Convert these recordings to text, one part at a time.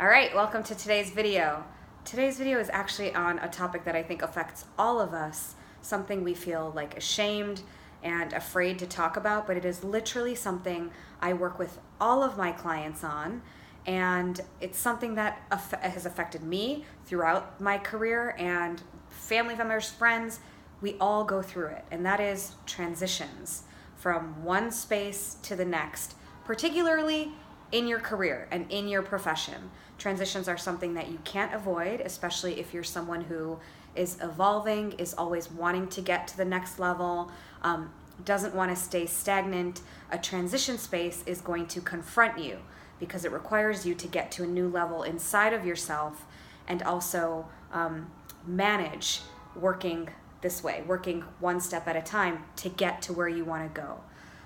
All right, welcome to today's video. Today's video is actually on a topic that I think affects all of us, something we feel like ashamed and afraid to talk about, but it is literally something I work with all of my clients on, and it's something that has affected me throughout my career, and family members, friends, we all go through it, and that is transitions from one space to the next, particularly in your career and in your profession. Transitions are something that you can't avoid, especially if you're someone who is evolving, is always wanting to get to the next level, doesn't want to stay stagnant. A transition space is going to confront you because it requires you to get to a new level inside of yourself and also manage working this way, working one step at a time to get to where you want to go.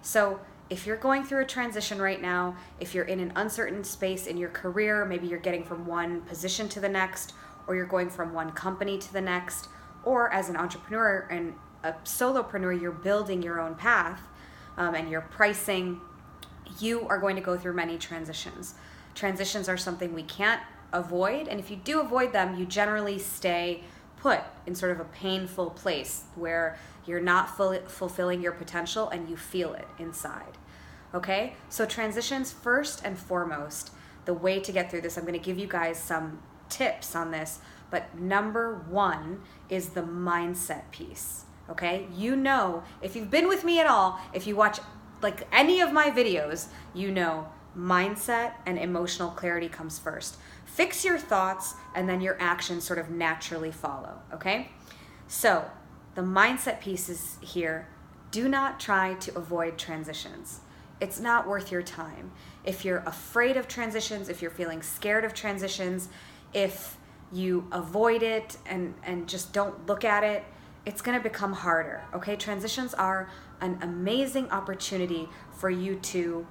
So if you're going through a transition right now, if you're in an uncertain space in your career, maybe you're getting from one position to the next, or you're going from one company to the next, or as an entrepreneur and a solopreneur, you're building your own path and you're pricing, you are going to go through many transitions. Transitions are something we can't avoid, and if you do avoid them, you generally stay put in sort of a painful place where you're not fulfilling your potential and you feel it inside. Okay? So transitions, first and foremost, the way to get through this, I'm going to give you guys some tips on this, but number one is the mindset piece. Okay? You know, if you've been with me at all, if you watch like any of my videos, you know mindset and emotional clarity comes first. Fix your thoughts and then your actions sort of naturally follow, okay? So the mindset piece is here. Do not try to avoid transitions. It's not worth your time. If you're afraid of transitions, if you're feeling scared of transitions, if you avoid it and just don't look at it, it's gonna become harder, okay? Transitions are an amazing opportunity for you to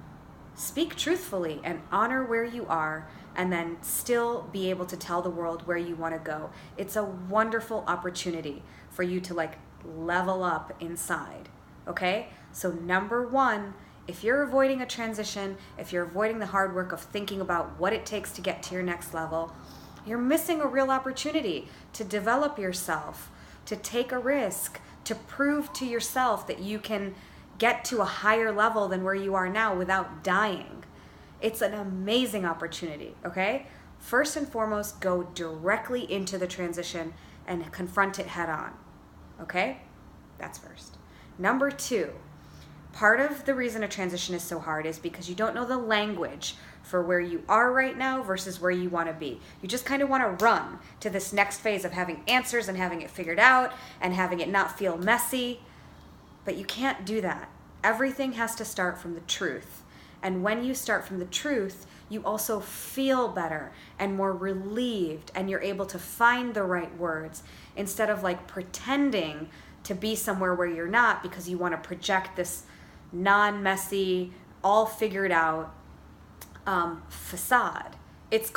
speak truthfully and honor where you are and then still be able to tell the world where you want to go. It's a wonderful opportunity for you to like level up inside, okay? So number one, if you're avoiding a transition, if you're avoiding the hard work of thinking about what it takes to get to your next level, you're missing a real opportunity to develop yourself, to take a risk, to prove to yourself that you can get to a higher level than where you are now without dying. It's an amazing opportunity, okay? First and foremost, go directly into the transition and confront it head on, okay? That's first. Number two, part of the reason a transition is so hard is because you don't know the language for where you are right now versus where you want to be. You just kind of want to run to this next phase of having answers and having it figured out and having it not feel messy. But you can't do that. Everything has to start from the truth. And when you start from the truth, you also feel better and more relieved, and you're able to find the right words instead of like pretending to be somewhere where you're not because you want to project this non-messy, all figured out facade. It's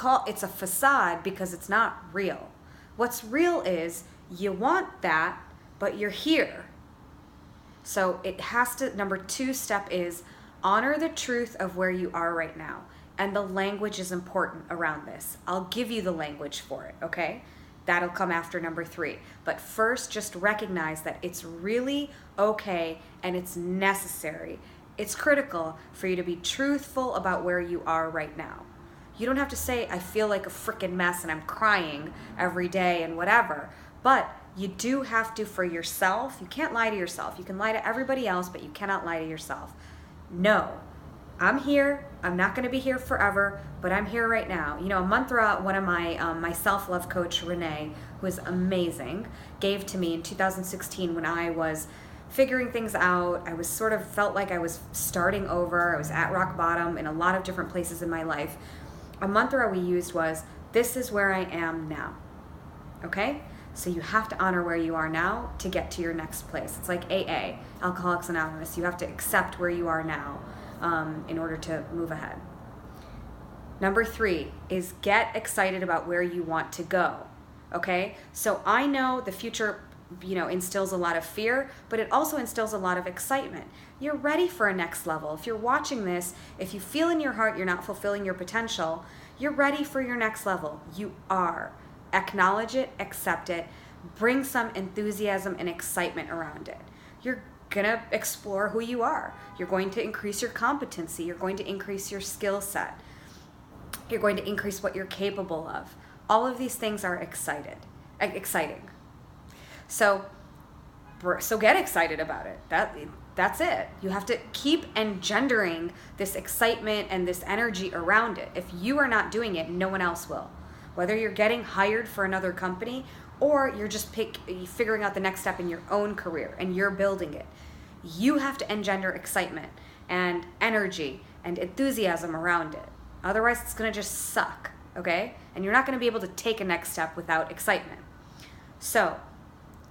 a facade because it's not real. What's real is you want that, but you're here. So it has to, number two step is honor the truth of where you are right now. And the language is important around this. I'll give you the language for it, okay? That'll come after number three. But first, just recognize that it's really okay and it's necessary. It's critical for you to be truthful about where you are right now. You don't have to say, I feel like a freaking mess and I'm crying every day and whatever. But you do have to, for yourself, you can't lie to yourself. You can lie to everybody else, but you cannot lie to yourself. No, I'm here. I'm not going to be here forever, but I'm here right now. You know, Mantra, one of my self-love coach, Renee, who is amazing, gave to me in 2016 when I was figuring things out. I was sort of felt like I was starting over. I was at rock bottom in a lot of different places in my life. A mantra we used was, this is where I am now. Okay? So you have to honor where you are now to get to your next place. It's like AA, Alcoholics Anonymous. You have to accept where you are now in order to move ahead. Number three is get excited about where you want to go. Okay? So I know the future, instills a lot of fear, but it also instills a lot of excitement. you're ready for a next level. If you're watching this, if you feel in your heart you're not fulfilling your potential, you're ready for your next level. You are. Acknowledge it, accept it, bring some enthusiasm and excitement around it. You're gonna explore who you are. You're going to increase your competency. You're going to increase your skill set. You're going to increase what you're capable of. All of these things are exciting. So get excited about it. That's it. You have to keep engendering this excitement and this energy around it. If you are not doing it, no one else will. Whether you're getting hired for another company or you're just figuring out the next step in your own career and you're building it, you have to engender excitement and energy and enthusiasm around it. Otherwise, it's going to just suck, okay? And you're not going to be able to take a next step without excitement. So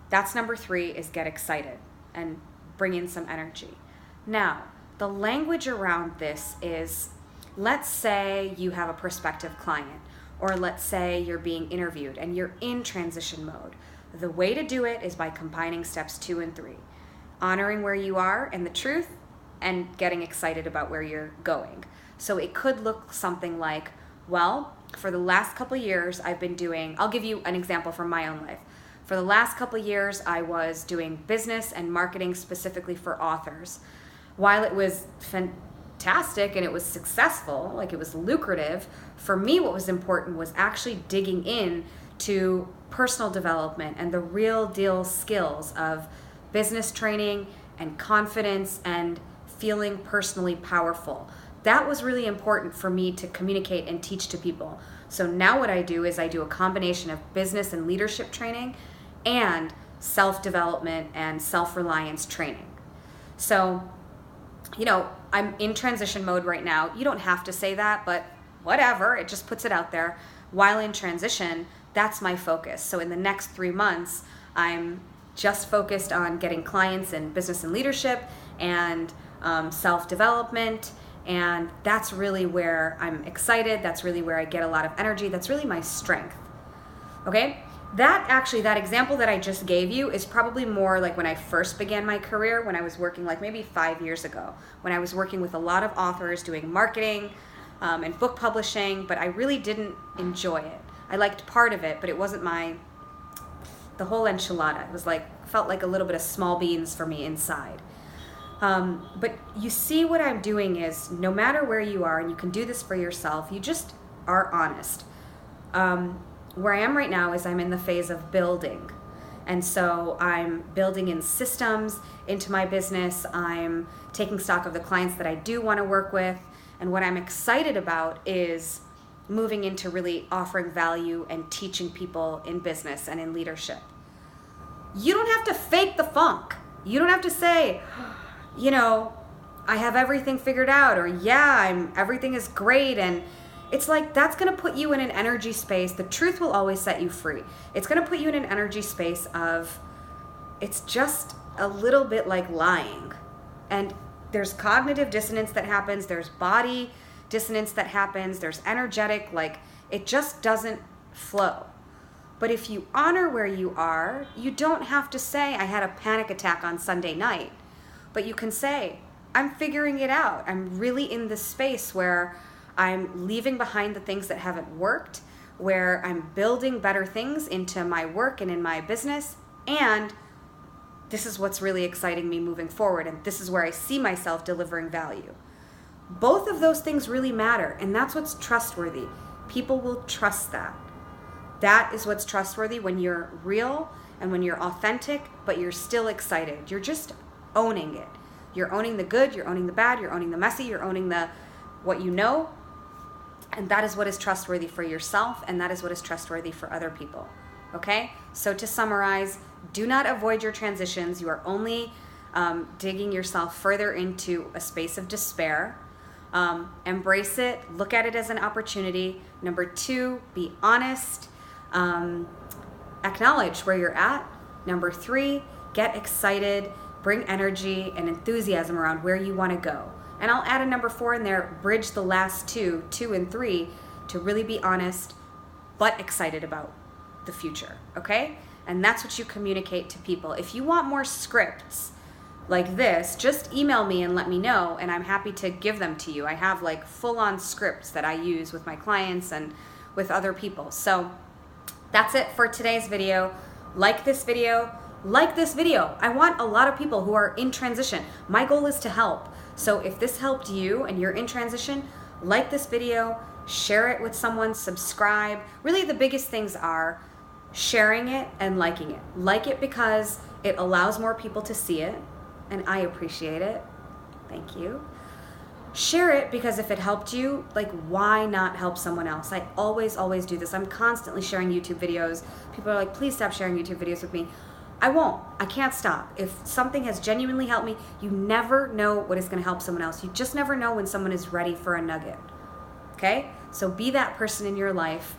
that's number 3, is get excited and bring in some energy. Now, the language around this is, let's say you have a prospective client, or let's say you're being interviewed and you're in transition mode. The way to do it is by combining steps 2 and 3. Honoring where you are and the truth, and getting excited about where you're going. So it could look something like, well, for the last couple of years I've been doing, I'll give you an example from my own life. For the last couple of years I was doing business and marketing specifically for authors. While it was fantastic and it was successful, like it was lucrative, for me what was important was actually digging in to personal development and the real deal skills of business training and confidence and feeling personally powerful. That was really important for me to communicate and teach to people. So now what I do is I do a combination of business and leadership training and self-development and self-reliance training. So, I'm in transition mode right now. You don't have to say that, but whatever, it just puts it out there. While in transition, that's my focus. So in the next 3 months, I'm just focused on getting clients in business and leadership and self-development. And that's really where I'm excited. That's really where I get a lot of energy. That's really my strength. Okay? That example that I just gave you is probably more like when I first began my career, when I was working like maybe 5 years ago, when I was working with a lot of authors doing marketing and book publishing, but I really didn't enjoy it. I liked part of it, but it wasn't the whole enchilada. It was felt like a little bit of small beans for me inside. But you see, what I'm doing is, no matter where you are, and you can do this for yourself, you just are honest. Where I am right now is I'm in the phase of building. And so I'm building in systems into my business. I'm taking stock of the clients that I do want to work with. And what I'm excited about is moving into really offering value and teaching people in business and in leadership. You don't have to fake the funk. You don't have to say, I have everything figured out, or everything is great. And it's like, that's going to put you in an energy space. The truth will always set you free. It's going to put you in an energy space of, it's just a little bit like lying. And there's cognitive dissonance that happens. There's body dissonance that happens. There's energetic, it just doesn't flow. But if you honor where you are, you don't have to say, I had a panic attack on Sunday night. But you can say, I'm figuring it out. I'm really in this space where I'm leaving behind the things that haven't worked, where I'm building better things into my work and in my business, and this is what's really exciting me moving forward, and this is where I see myself delivering value. Both of those things really matter, and that's what's trustworthy. People will trust that. That is what's trustworthy, when you're real and when you're authentic, but you're still excited. You're just owning it. You're owning the good, you're owning the bad, you're owning the messy, you're owning what you know. And that is what is trustworthy for yourself, and that is what is trustworthy for other people. Okay? So to summarize, do not avoid your transitions. You are only digging yourself further into a space of despair. Embrace it. Look at it as an opportunity. Number 2, be honest. Acknowledge where you're at. Number 3, get excited. Bring energy and enthusiasm around where you want to go. And I'll add a number 4 in there, bridge the last 2 and 3, to really be honest, but excited about the future, okay? And that's what you communicate to people. If you want more scripts, like this, just email me and let me know, and I'm happy to give them to you. I have like full-on scripts that I use with my clients and with other people. So that's it for today's video. Like this video. Like this video. I want a lot of people who are in transition. My goal is to help. So if this helped you and you're in transition, like this video, share it with someone, subscribe. Really the biggest things are sharing it and liking it. Like it because it allows more people to see it, and I appreciate it. Thank you. Share it because if it helped you, like, why not help someone else? I always do this. I'm constantly sharing YouTube videos. People are like, please stop sharing YouTube videos with me. I won't. I can't stop. If something has genuinely helped me, you never know what is going to help someone else. You just never know when someone is ready for a nugget. Okay? So be that person in your life.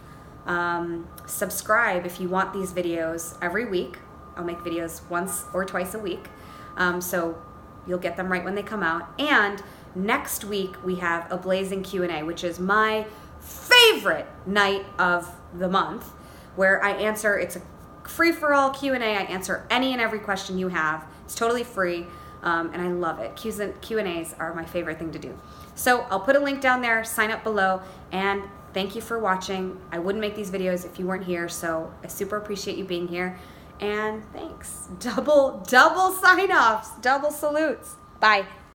Subscribe if you want these videos every week. I'll make videos once or twice a week. So you'll get them right when they come out. And next week we have a blazing Q&A, which is my favorite night of the month, where I answer, it's a free-for-all Q&A. I answer any and every question you have. It's totally free, and I love it. Q&As are my favorite thing to do. So I'll put a link down there, sign up below, and thank you for watching. I wouldn't make these videos if you weren't here, so I super appreciate you being here. And thanks. Double sign-offs, double salutes. Bye.